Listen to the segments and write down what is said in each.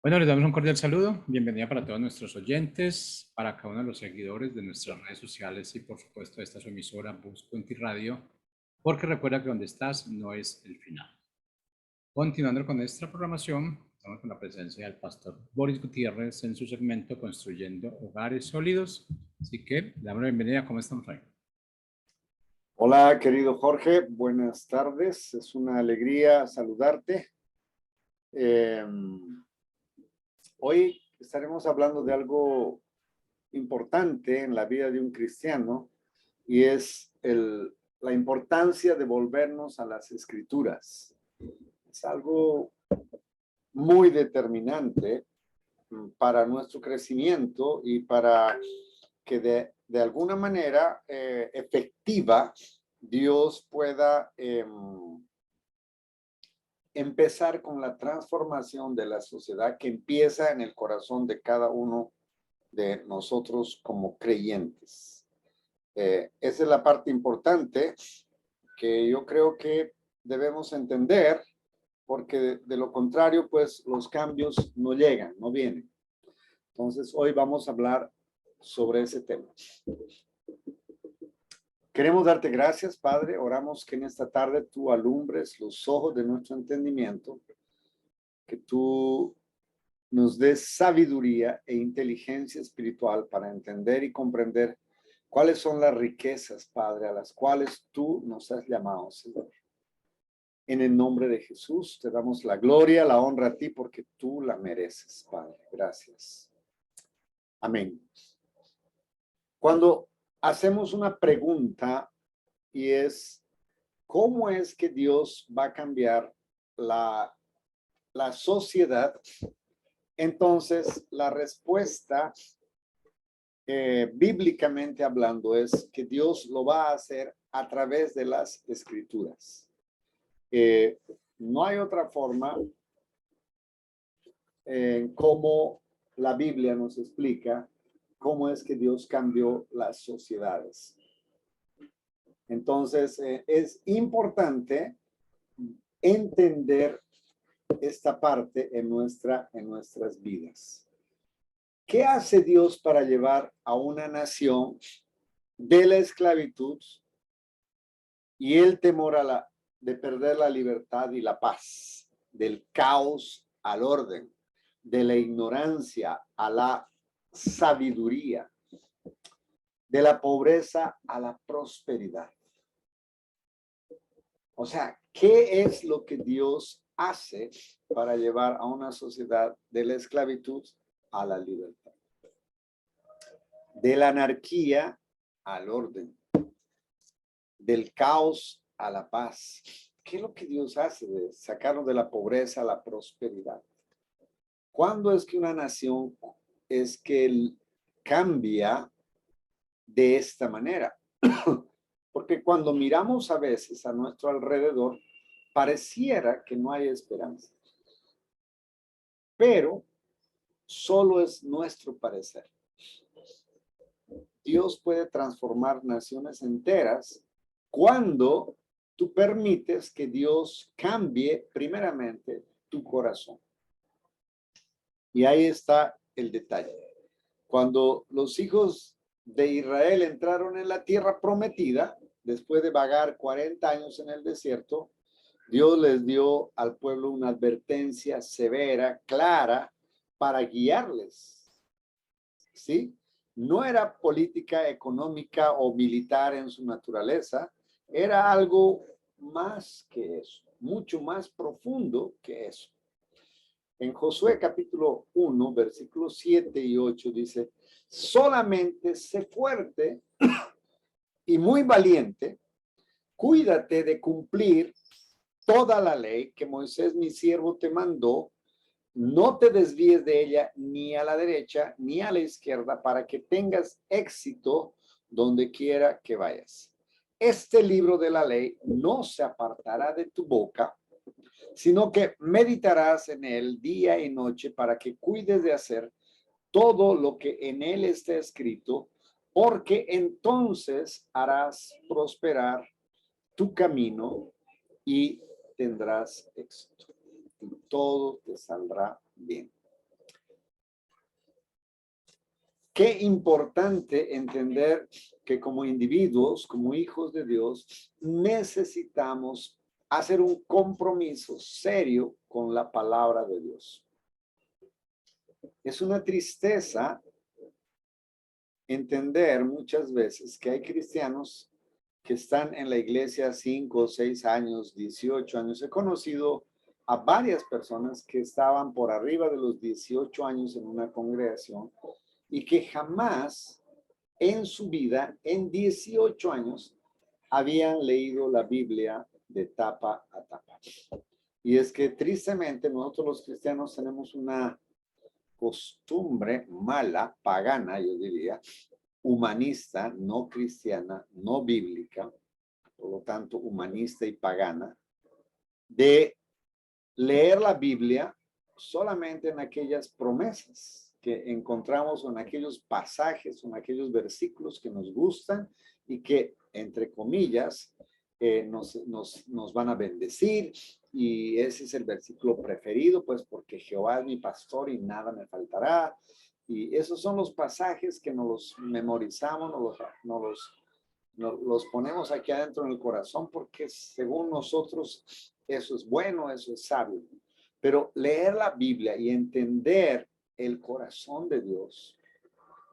Bueno, les damos un cordial saludo. Bienvenida para todos nuestros oyentes, para cada uno de los seguidores de nuestras redes sociales y, por supuesto, de esta su emisora Bus.Puenti Radio, porque recuerda que donde estás no es el final. Continuando con nuestra programación, estamos con la presencia del pastor Boris Gutiérrez en su segmento Construyendo Hogares Sólidos. Así que, le damos la bienvenida. ¿Cómo están, Frank? Hola, querido Jorge. Buenas tardes. Es una alegría saludarte. Hoy estaremos hablando de algo importante en la vida de un cristiano y es la importancia de volvernos a las Escrituras. Es algo muy determinante para nuestro crecimiento y para que de alguna manera efectiva Dios pueda empezar con la transformación de la sociedad que empieza en el corazón de cada uno de nosotros como creyentes. Esa es la parte importante que yo creo que debemos entender, porque de lo contrario, pues los cambios no llegan, no vienen. Entonces, hoy vamos a hablar sobre ese tema. Queremos darte gracias, Padre. Oramos que en esta tarde tú alumbres los ojos de nuestro entendimiento, que tú nos des sabiduría e inteligencia espiritual para entender y comprender cuáles son las riquezas, Padre, a las cuales tú nos has llamado, Señor. En el nombre de Jesús te damos la gloria, la honra a ti, porque tú la mereces, Padre. Gracias. Amén. Cuando hacemos una pregunta y es, ¿cómo es que Dios va a cambiar la sociedad? Entonces, la respuesta, bíblicamente hablando, es que Dios lo va a hacer a través de las Escrituras. No hay otra forma como la Biblia nos explica cómo es que Dios cambió las sociedades. Entonces, es importante entender esta parte en nuestras vidas. ¿Qué hace Dios para llevar a una nación de la esclavitud y el temor de perder la libertad y la paz, del caos al orden, de la ignorancia a la sabiduría, de la pobreza a la prosperidad? O sea, ¿qué es lo que Dios hace para llevar a una sociedad de la esclavitud a la libertad? De la anarquía al orden, del caos a la paz. ¿Qué es lo que Dios hace? De sacarnos de la pobreza a la prosperidad. ¿Cuándo es que una nación cambia de esta manera? Porque cuando miramos a veces a nuestro alrededor, pareciera que no hay esperanza. Pero solo es nuestro parecer. Dios puede transformar naciones enteras cuando tú permites que Dios cambie primeramente tu corazón. Y ahí está el detalle. Cuando los hijos de Israel entraron en la tierra prometida, después de vagar 40 años en el desierto, Dios les dio al pueblo una advertencia severa, clara, para guiarles. ¿Sí? No era política económica o militar en su naturaleza, era algo más que eso, mucho más profundo que eso. En Josué capítulo 1, versículos 7 y 8 dice, solamente sé fuerte y muy valiente, cuídate de cumplir toda la ley que Moisés mi siervo te mandó, no te desvíes de ella ni a la derecha ni a la izquierda para que tengas éxito donde quiera que vayas. Este libro de la ley no se apartará de tu boca, sino que meditarás en él día y noche para que cuides de hacer todo lo que en él está escrito, porque entonces harás prosperar tu camino y tendrás éxito. Y todo te saldrá bien. Qué importante entender que como individuos, como hijos de Dios, necesitamos hacer un compromiso serio con la palabra de Dios. Es una tristeza entender muchas veces que hay cristianos que están en la iglesia 5, 6 años, 18 años. He conocido a varias personas que estaban por arriba de los 18 años en una congregación y que jamás en su vida, en 18 años, habían leído la Biblia de tapa a tapa. Y es que tristemente nosotros los cristianos tenemos una costumbre mala, pagana, yo diría, humanista, no cristiana, no bíblica, por lo tanto humanista y pagana, de leer la Biblia solamente en aquellas promesas que encontramos, en aquellos pasajes, en aquellos versículos que nos gustan y que, entre comillas, nos van a bendecir. Y ese es el versículo preferido, pues porque Jehová es mi pastor y nada me faltará. Y esos son los pasajes que nos los memorizamos, nos los ponemos aquí adentro en el corazón porque según nosotros eso es bueno, eso es sabio. Pero leer la Biblia y entender el corazón de Dios,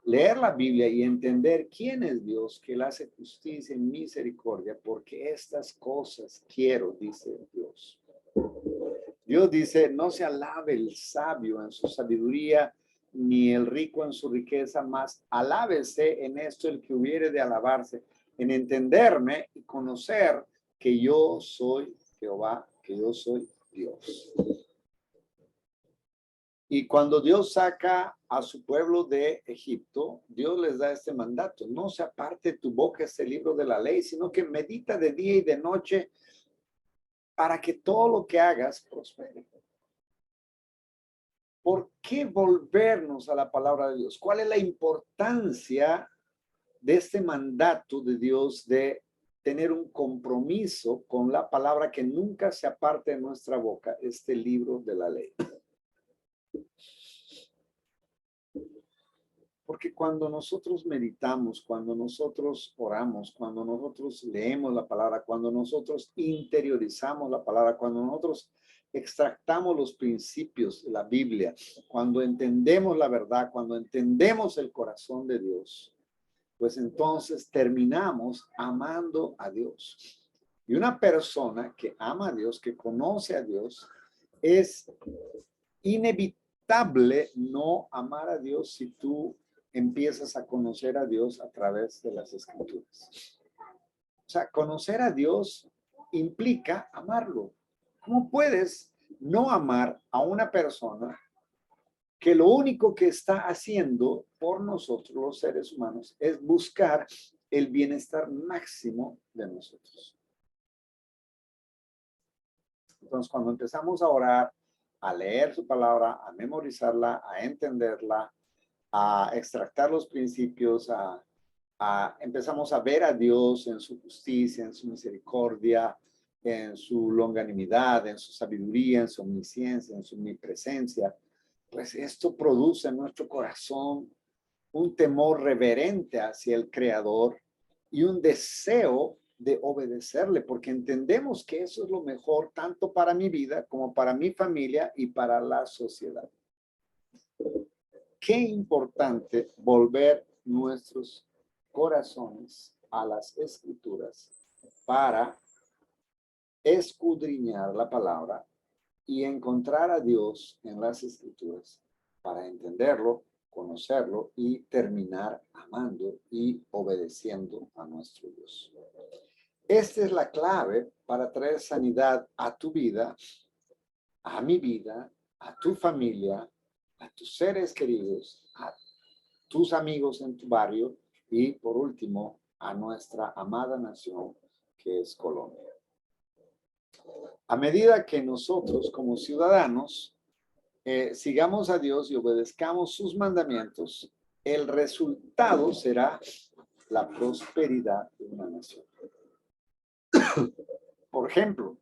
leer la Biblia y entender quién es Dios, que Él hace justicia y misericordia, porque estas cosas quiero, dice Dios. Dios dice, no se alabe el sabio en su sabiduría, ni el rico en su riqueza, mas alábese en esto el que hubiere de alabarse, en entenderme y conocer que yo soy Jehová, que yo soy Dios. Y cuando Dios saca a su pueblo de Egipto, Dios les da este mandato: no se aparte tu boca este libro de la ley, sino que medita de día y de noche para que todo lo que hagas prospere. ¿Por qué volvernos a la palabra de Dios? ¿Cuál es la importancia de este mandato de Dios de tener un compromiso con la palabra que nunca se aparte de nuestra boca, este libro de la ley? Porque cuando nosotros meditamos, cuando nosotros oramos, cuando nosotros leemos la palabra, cuando nosotros interiorizamos la palabra, cuando nosotros extractamos los principios de la Biblia, cuando entendemos la verdad, cuando entendemos el corazón de Dios, pues entonces terminamos amando a Dios. Y una persona que ama a Dios, que conoce a Dios, es inevitable no amar a Dios si tú empiezas a conocer a Dios a través de las Escrituras. O sea, conocer a Dios implica amarlo. ¿Cómo puedes no amar a una persona que lo único que está haciendo por nosotros, los seres humanos, es buscar el bienestar máximo de nosotros? Entonces, cuando empezamos a orar, a leer su palabra, a memorizarla, a entenderla, a extractar los principios, empezamos a ver a Dios en su justicia, en su misericordia, en su longanimidad, en su sabiduría, en su omnisciencia, en su omnipresencia, pues esto produce en nuestro corazón un temor reverente hacia el Creador y un deseo de obedecerle, porque entendemos que eso es lo mejor tanto para mi vida como para mi familia y para la sociedad. Qué importante volver nuestros corazones a las Escrituras para escudriñar la palabra y encontrar a Dios en las Escrituras para entenderlo, conocerlo y terminar amando y obedeciendo a nuestro Dios. Esta es la clave para traer sanidad a tu vida, a mi vida, a tu familia, a tus seres queridos, a tus amigos en tu barrio y, por último, a nuestra amada nación que es Colombia. A medida que nosotros como ciudadanos sigamos a Dios y obedezcamos sus mandamientos, el resultado será la prosperidad de una nación. Por ejemplo,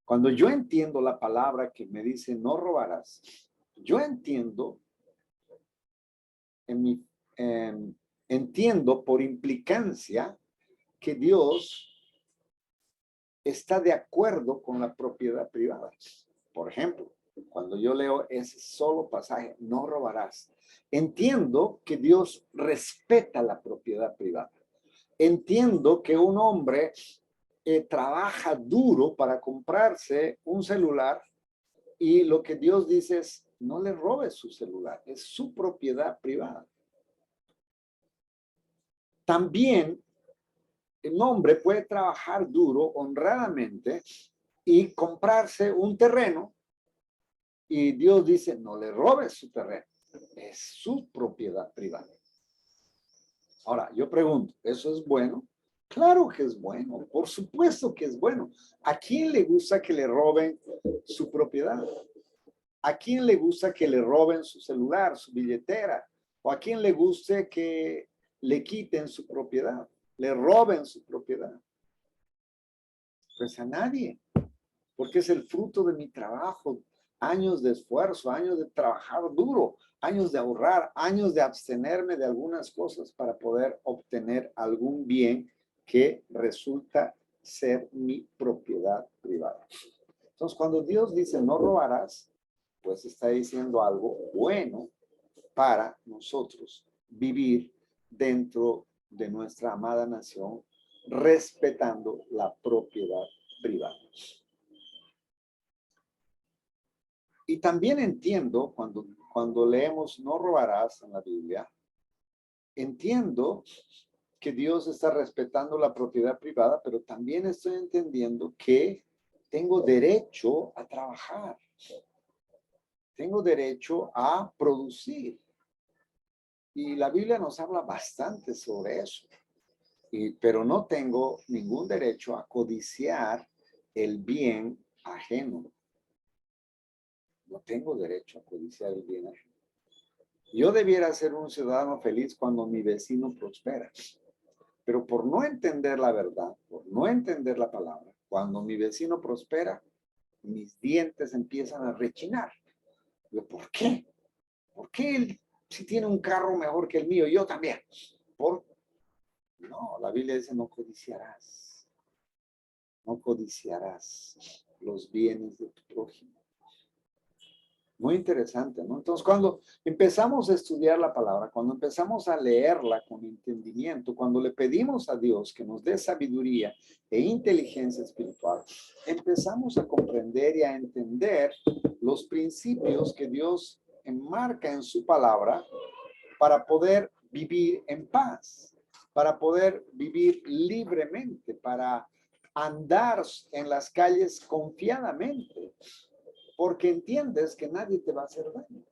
cuando yo entiendo la palabra que me dice no robarás, yo entiendo entiendo por implicancia que Dios está de acuerdo con la propiedad privada. Por ejemplo, cuando yo leo ese solo pasaje, no robarás, entiendo que Dios respeta la propiedad privada. Entiendo que un hombre trabaja duro para comprarse un celular y lo que Dios dice es, no le robes su celular, es su propiedad privada. También el hombre puede trabajar duro, honradamente, y comprarse un terreno y Dios dice, no le robes su terreno, es su propiedad privada. Ahora, yo pregunto, ¿eso es bueno? Claro que es bueno, por supuesto que es bueno. ¿A quién le gusta que le roben su propiedad? ¿A quién le gusta que le roben su celular, su billetera? ¿O a quién le guste que le quiten su propiedad, le roben su propiedad? Pues a nadie, porque es el fruto de mi trabajo, años de esfuerzo, años de trabajar duro, años de ahorrar, años de abstenerme de algunas cosas para poder obtener algún bien que resulta ser mi propiedad privada. Entonces, cuando Dios dice no robarás, pues está diciendo algo bueno para nosotros vivir dentro de nuestra amada nación, respetando la propiedad privada. Y también entiendo, cuando leemos no robarás en la Biblia, entiendo que Dios está respetando la propiedad privada, pero también estoy entendiendo que tengo derecho a trabajar. Tengo derecho a producir. Y la Biblia nos habla bastante sobre eso. Pero no tengo ningún derecho a codiciar el bien ajeno. No tengo derecho a codiciar el bien ajeno. Yo debiera ser un ciudadano feliz cuando mi vecino prospera. Pero por no entender la verdad, por no entender la palabra, cuando mi vecino prospera, mis dientes empiezan a rechinar. Yo, ¿por qué? ¿Por qué él si tiene un carro mejor que el mío? Yo también. No, la Biblia dice no codiciarás. No codiciarás los bienes de tu prójimo. Muy interesante, ¿no? Entonces, cuando empezamos a estudiar la palabra, cuando empezamos a leerla con entendimiento, cuando le pedimos a Dios que nos dé sabiduría e inteligencia espiritual, empezamos a comprender y a entender los principios que Dios enmarca en su palabra para poder vivir en paz, para poder vivir libremente, para andar en las calles confiadamente, porque entiendes que nadie te va a hacer daño.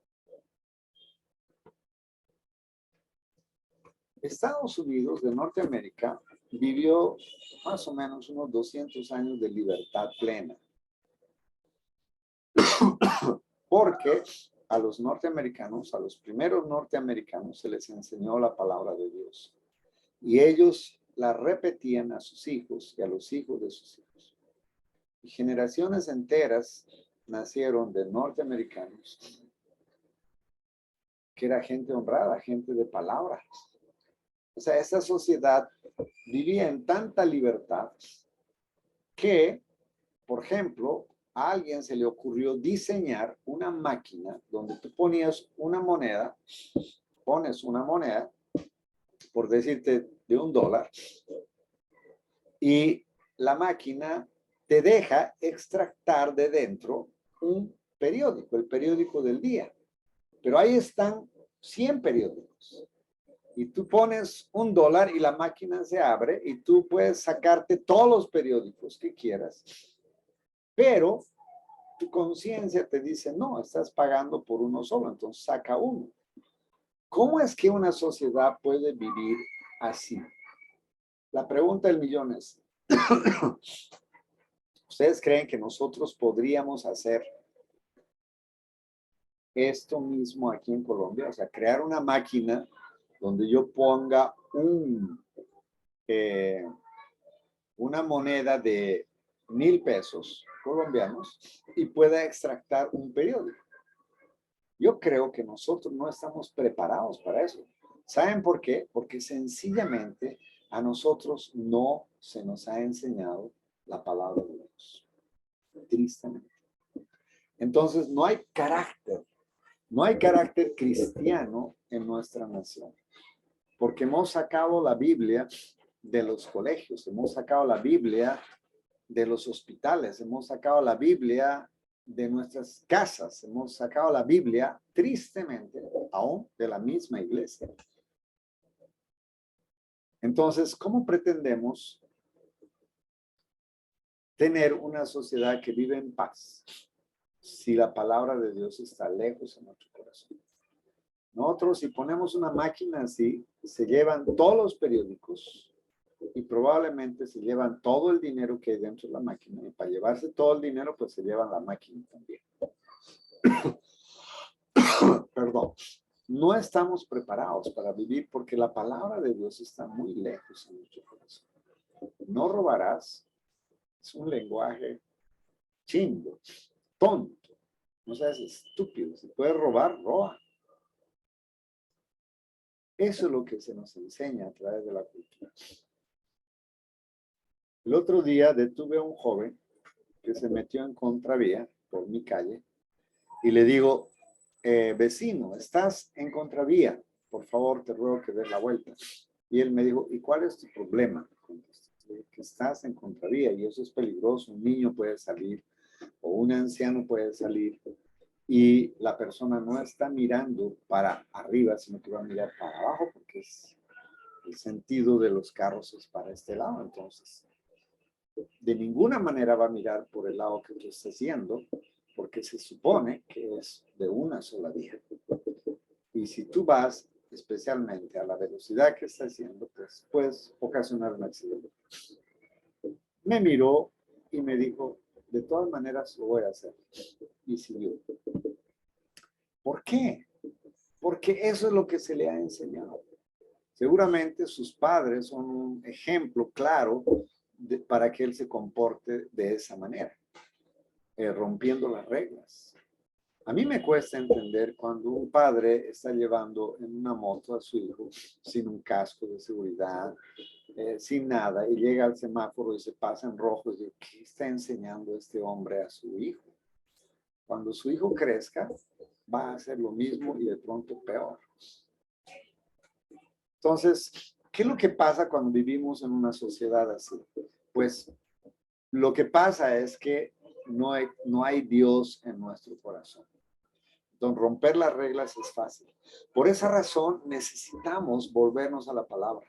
Estados Unidos de Norteamérica vivió más o menos unos 200 años de libertad plena. Porque a los norteamericanos, a los primeros norteamericanos, se les enseñó la palabra de Dios. Y ellos la repetían a sus hijos y a los hijos de sus hijos. Y generaciones enteras nacieron de norteamericanos, que era gente honrada, gente de palabra. O sea, esa sociedad vivía en tanta libertad que, por ejemplo, a alguien se le ocurrió diseñar una máquina donde tú ponías una moneda, pones una moneda, por decirte, de $1, y la máquina te deja extractar de dentro un periódico, el periódico del día. Pero ahí están 100 periódicos. Y tú pones $1 y la máquina se abre y tú puedes sacarte todos los periódicos que quieras. Pero tu conciencia te dice, no, estás pagando por uno solo, entonces saca uno. ¿Cómo es que una sociedad puede vivir así? La pregunta del millón es, ¿ustedes creen que nosotros podríamos hacer esto mismo aquí en Colombia? O sea, crear una máquina donde yo ponga una moneda de 1,000 pesos colombianos y pueda extractar un periódico. Yo creo que nosotros no estamos preparados para eso. ¿Saben por qué? Porque sencillamente a nosotros no se nos ha enseñado la palabra de Dios. Tristemente. Entonces no hay carácter cristiano en nuestra nación. Porque hemos sacado la Biblia de los colegios, hemos sacado la Biblia de los hospitales, hemos sacado la Biblia de nuestras casas, hemos sacado la Biblia, tristemente, aún de la misma iglesia. Entonces, ¿cómo pretendemos tener una sociedad que vive en paz si la palabra de Dios está lejos en nuestro corazón? Nosotros, si ponemos una máquina así, se llevan todos los periódicos y probablemente se llevan todo el dinero que hay dentro de la máquina. Y para llevarse todo el dinero, pues se llevan la máquina también. Perdón. No estamos preparados para vivir porque la palabra de Dios está muy lejos en nuestro corazón. No robarás. Es un lenguaje chingo, tonto. No seas estúpido. Si puedes robar, roba. Eso es lo que se nos enseña a través de la cultura. El otro día detuve a un joven que se metió en contravía por mi calle y le digo, vecino, estás en contravía, por favor te ruego que des la vuelta. Y él me dijo, ¿y cuál es tu problema? Que estás en contravía y eso es peligroso, un niño puede salir o un anciano puede salir y la persona no está mirando para arriba, sino que va a mirar para abajo porque es el sentido de los carros es para este lado, entonces de ninguna manera va a mirar por el lado que tú estás haciendo, porque se supone que es de una sola vía. Y si tú vas especialmente a la velocidad que estás haciendo, pues puedes ocasionar un accidente. Me miró y me dijo, de todas maneras lo voy a hacer. Y siguió. ¿Por qué? Porque eso es lo que se le ha enseñado. Seguramente sus padres son un ejemplo claro para que él se comporte de esa manera, rompiendo las reglas. A mí me cuesta entender cuando un padre está llevando en una moto a su hijo sin un casco de seguridad, sin nada, y llega al semáforo y se pasa en rojo y dice, ¿qué está enseñando este hombre a su hijo? Cuando su hijo crezca, va a hacer lo mismo y de pronto peor. Entonces, ¿qué es lo que pasa cuando vivimos en una sociedad así? Pues lo que pasa es que no hay Dios en nuestro corazón. Entonces, romper las reglas es fácil. Por esa razón, necesitamos volvernos a la palabra,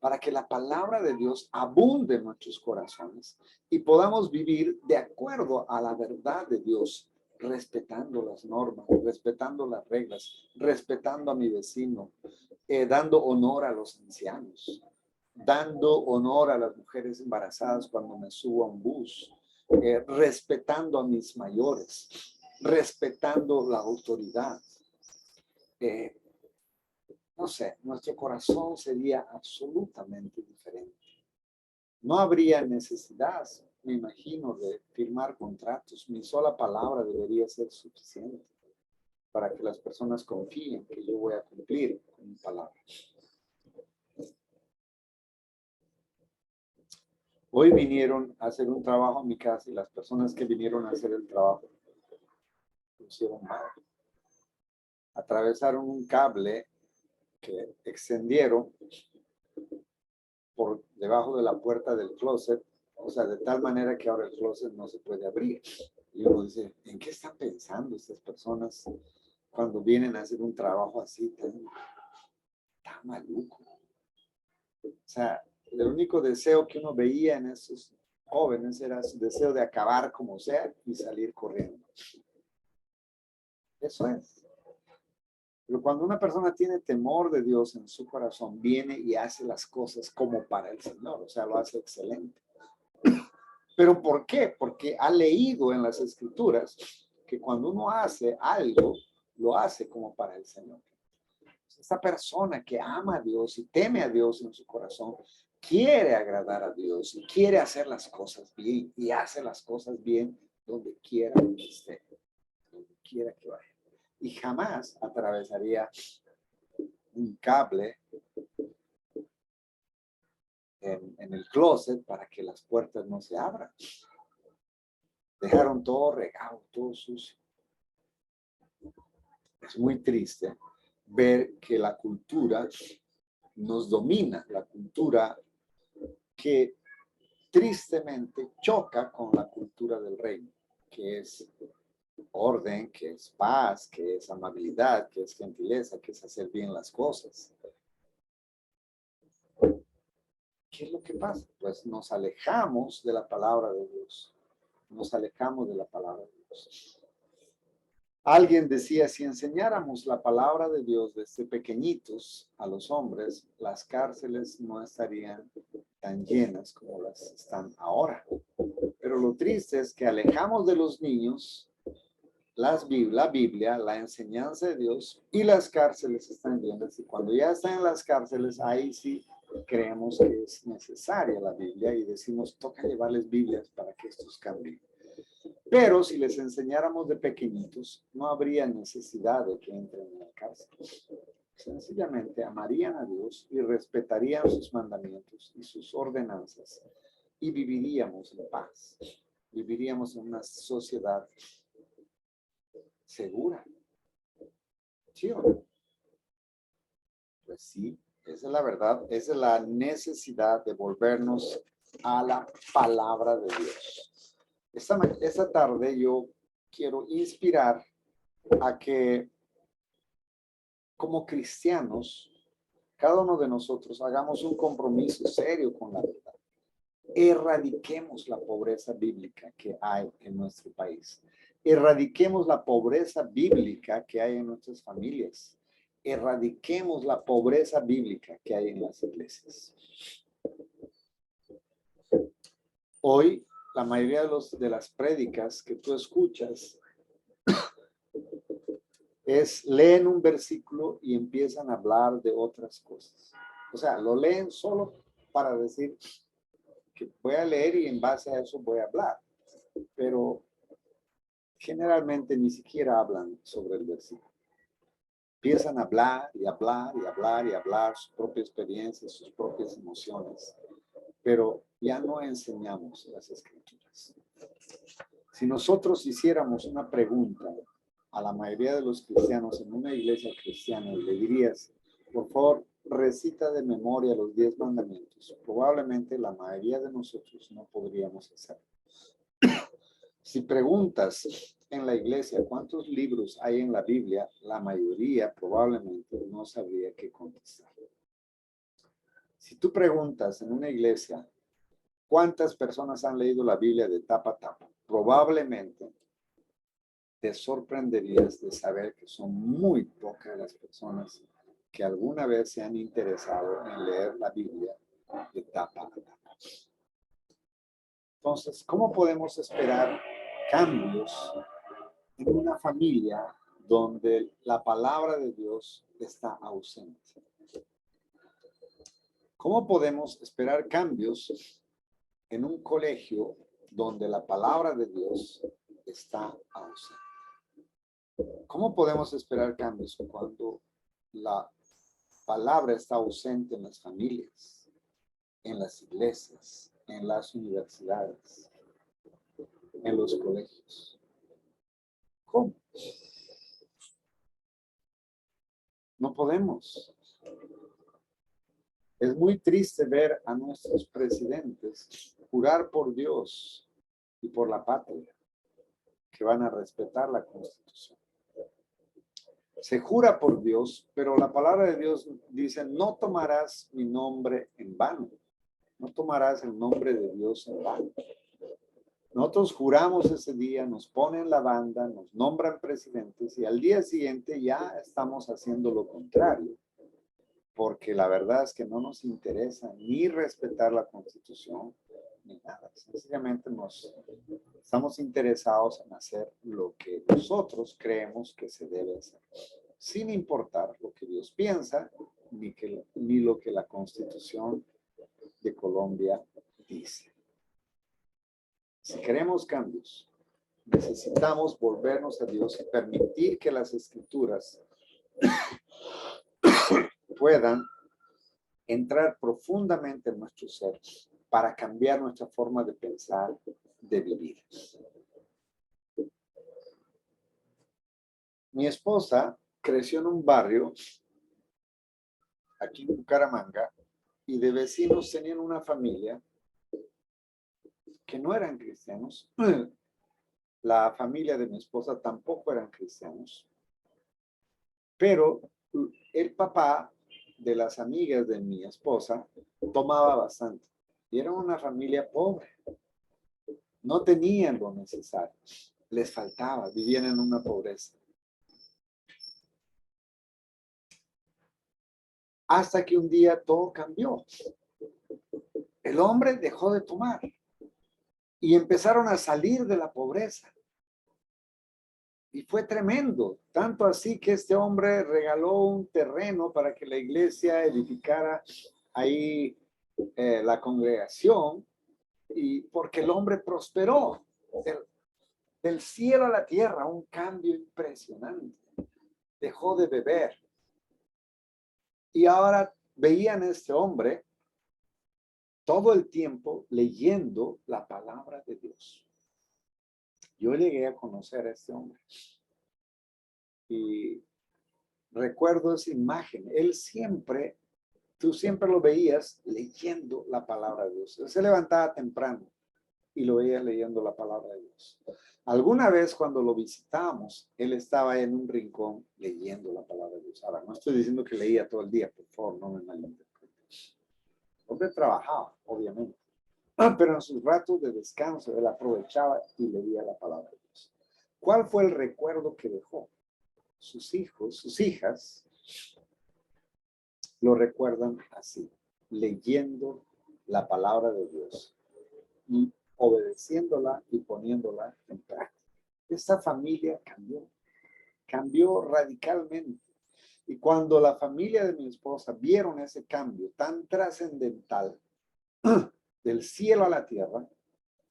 para que la palabra de Dios abunde en nuestros corazones y podamos vivir de acuerdo a la verdad de Dios, respetando las normas, respetando las reglas, respetando a mi vecino, dando honor a los ancianos, dando honor a las mujeres embarazadas cuando me subo a un bus, respetando a mis mayores, respetando la autoridad. No sé, nuestro corazón sería absolutamente diferente. No habría necesidad, me imagino, de firmar contratos. Mi sola palabra debería ser suficiente para que las personas confíen que yo voy a cumplir con mi palabra. Hoy vinieron a hacer un trabajo en mi casa y las personas que vinieron a hacer el trabajo lo hicieron mal. Atravesaron un cable que extendieron por debajo de la puerta del closet, o sea, de tal manera que ahora el closet no se puede abrir. Y uno dice, ¿en qué están pensando estas personas cuando vienen a hacer un trabajo así tan maluco? O sea, el único deseo que uno veía en esos jóvenes era su deseo de acabar como sea y salir corriendo. Eso es. Pero cuando una persona tiene temor de Dios en su corazón, viene y hace las cosas como para el Señor, o sea, lo hace excelente. ¿Pero por qué? Porque ha leído en las Escrituras que cuando uno hace algo, lo hace como para el Señor. Esta persona que ama a Dios y teme a Dios en su corazón, quiere agradar a Dios y quiere hacer las cosas bien y hace las cosas bien donde quiera que esté, donde quiera que vaya. Y jamás atravesaría un cable en el closet para que las puertas no se abran. Dejaron todo regado, todo sucio. Es muy triste ver que la cultura nos domina, la cultura que tristemente choca con la cultura del reino, que es orden, que es paz, que es amabilidad, que es gentileza, que es hacer bien las cosas. ¿Qué es lo que pasa? Pues nos alejamos de la palabra de Dios. Nos alejamos de la palabra de Dios. Alguien decía, si enseñáramos la palabra de Dios desde pequeñitos a los hombres, las cárceles no estarían tan llenas como las están ahora. Pero lo triste es que alejamos de los niños la Biblia, la enseñanza de Dios, y las cárceles están llenas. Y cuando ya están en las cárceles, ahí sí creemos que es necesaria la Biblia y decimos, toca llevarles Biblias para que estos cambien. Pero si les enseñáramos de pequeñitos, no habría necesidad de que entren en la cárcel. Sencillamente amarían a Dios y respetarían sus mandamientos y sus ordenanzas y viviríamos en paz. Viviríamos en una sociedad segura. ¿Sí o no? Pues sí, esa es la verdad, esa es la necesidad de volvernos a la palabra de Dios. Esta tarde yo quiero inspirar a que como cristianos, cada uno de nosotros hagamos un compromiso serio con la verdad. Erradiquemos la pobreza bíblica que hay en nuestro país. Erradiquemos la pobreza bíblica que hay en nuestras familias. Erradiquemos la pobreza bíblica que hay en las iglesias. Hoy, la mayoría de las prédicas que tú escuchas leen un versículo y empiezan a hablar de otras cosas. O sea, lo leen solo para decir que voy a leer y en base a eso voy a hablar. Pero generalmente ni siquiera hablan sobre el versículo. Empiezan a hablar y hablar y hablar y hablar su propia experiencia, sus propias emociones. Pero ya no enseñamos las escrituras. Si nosotros hiciéramos una pregunta a la mayoría de los cristianos en una iglesia cristiana y le dirías, por favor, recita de memoria los 10 mandamientos, probablemente la mayoría de nosotros no podríamos hacerlo. Si preguntas en la iglesia cuántos libros hay en la Biblia, la mayoría probablemente no sabría qué contestar. Si tú preguntas en una iglesia cuántas personas han leído la Biblia de tapa a tapa, probablemente te sorprenderías de saber que son muy pocas las personas que alguna vez se han interesado en leer la Biblia de tapa a tapa. Entonces, ¿cómo podemos esperar cambios en una familia donde la palabra de Dios está ausente? ¿Cómo podemos esperar cambios en un colegio donde la palabra de Dios está ausente? ¿Cómo podemos esperar cambios cuando la palabra está ausente en las familias, en las iglesias, en las universidades, en los colegios? ¿Cómo? No podemos. Es muy triste ver a nuestros presidentes jurar por Dios y por la patria que van a respetar la Constitución. Se jura por Dios, pero la palabra de Dios dice, no tomarás mi nombre en vano. No tomarás el nombre de Dios en vano. Nosotros juramos ese día, nos ponen la banda, nos nombran presidentes y al día siguiente ya estamos haciendo lo contrario. Porque la verdad es que no nos interesa ni respetar la Constitución ni nada. Sencillamente estamos interesados en hacer lo que nosotros creemos que se debe hacer, sin importar lo que Dios piensa ni lo que la Constitución de Colombia dice. Si queremos cambios, necesitamos volvernos a Dios y permitir que las escrituras puedan entrar profundamente en nuestro ser para cambiar nuestra forma de pensar, de vivir. Mi esposa creció en un barrio aquí en Bucaramanga y de vecinos tenían una familia que no eran cristianos. La familia de mi esposa tampoco eran cristianos, pero el papá de las amigas de mi esposa tomaba bastante. Y era una familia pobre. No tenían lo necesario. Les faltaba, vivían en una pobreza. Hasta que un día todo cambió. El hombre dejó de tomar y empezaron a salir de la pobreza. Y fue tremendo, tanto así que este hombre regaló un terreno para que la iglesia edificara ahí la congregación, y porque el hombre prosperó del cielo a la tierra, un cambio impresionante. Dejó de beber. Y ahora veían a este hombre todo el tiempo leyendo la palabra de Dios. Yo llegué a conocer a este hombre y recuerdo esa imagen. Él siempre, tú siempre lo veías leyendo la palabra de Dios. Él se levantaba temprano y lo veías leyendo la palabra de Dios. Alguna vez cuando lo visitamos, él estaba en un rincón leyendo la palabra de Dios. Ahora, no estoy diciendo que leía todo el día, por favor, no me malinterpreten. El hombre trabajaba, obviamente. Pero en sus ratos de descanso, él aprovechaba y leía la palabra de Dios. ¿Cuál fue el recuerdo que dejó? Sus hijos, sus hijas, lo recuerdan así, leyendo la palabra de Dios y obedeciéndola y poniéndola en práctica. Esta familia cambió radicalmente. Y cuando la familia de mi esposa vieron ese cambio tan trascendental del cielo a la tierra,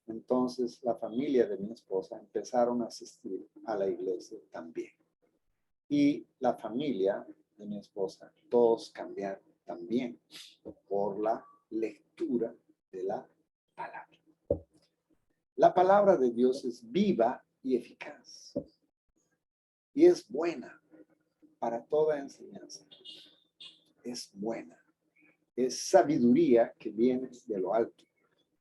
entonces la familia de mi esposa empezaron a asistir a la iglesia también. Y la familia de mi esposa, todos cambiaron también por la lectura de la palabra. La palabra de Dios es viva y eficaz. Y es buena para toda enseñanza. Es buena. Es sabiduría que viene de lo alto,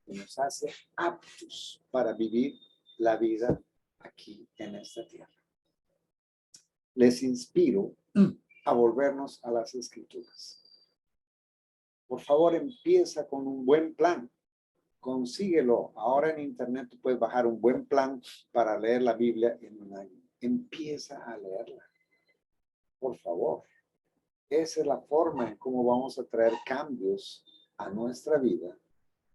que nos hace aptos para vivir la vida aquí en esta tierra. Les inspiro a volvernos a las escrituras. Por favor, empieza con un buen plan. Consíguelo. Ahora en internet tú puedes bajar un buen plan para leer la Biblia en un año. Empieza a leerla. Por favor. Esa es la forma en cómo vamos a traer cambios a nuestra vida,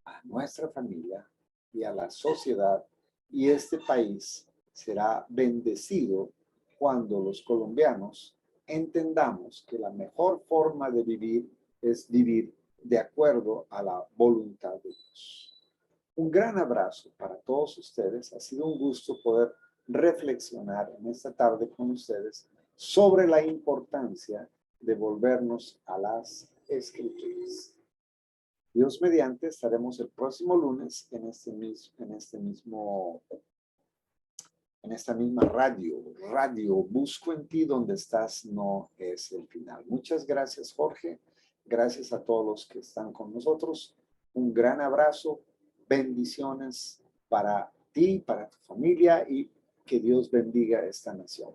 a nuestra familia y a la sociedad. Y este país será bendecido cuando los colombianos entendamos que la mejor forma de vivir es vivir de acuerdo a la voluntad de Dios. Un gran abrazo para todos ustedes. Ha sido un gusto poder reflexionar en esta tarde con ustedes sobre la importancia de volvernos a las escrituras. Dios mediante, estaremos el próximo lunes en esta misma radio. Busco en ti donde estás, no es el final. Muchas gracias, Jorge. Gracias a todos los que están con nosotros. Un gran abrazo, bendiciones para ti, para tu familia, y que Dios bendiga esta nación.